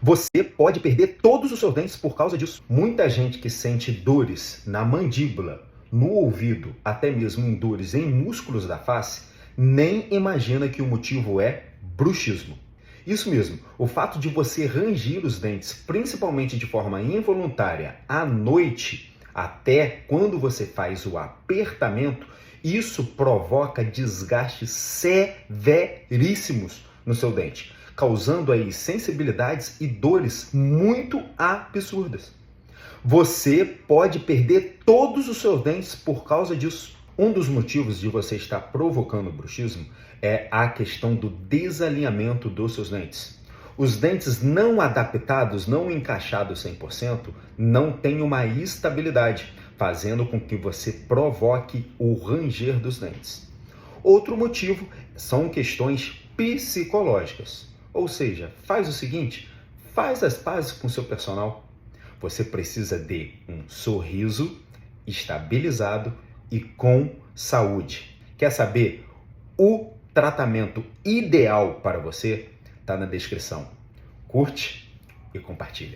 Você pode perder todos os seus dentes por causa disso. Muita gente que sente dores na mandíbula, no ouvido, até mesmo em dores em músculos da face, nem imagina que o motivo é bruxismo. Isso mesmo, o fato de você ranger os dentes, principalmente de forma involuntária, à noite, até quando você faz o apertamento, isso provoca desgastes severíssimos no seu dente, causando aí sensibilidades e dores muito absurdas. Você pode perder todos os seus dentes por causa disso. Um dos motivos de você estar provocando o bruxismo é a questão do desalinhamento dos seus dentes. Os dentes não adaptados, não encaixados 100%, não têm uma estabilidade, fazendo com que você provoque o ranger dos dentes. Outro motivo são questões psicológicas. Ou seja, faz o seguinte, faz as pazes com seu personal. Você precisa de um sorriso estabilizado e com saúde. Quer saber o tratamento ideal para você? Está na descrição. Curte e compartilha.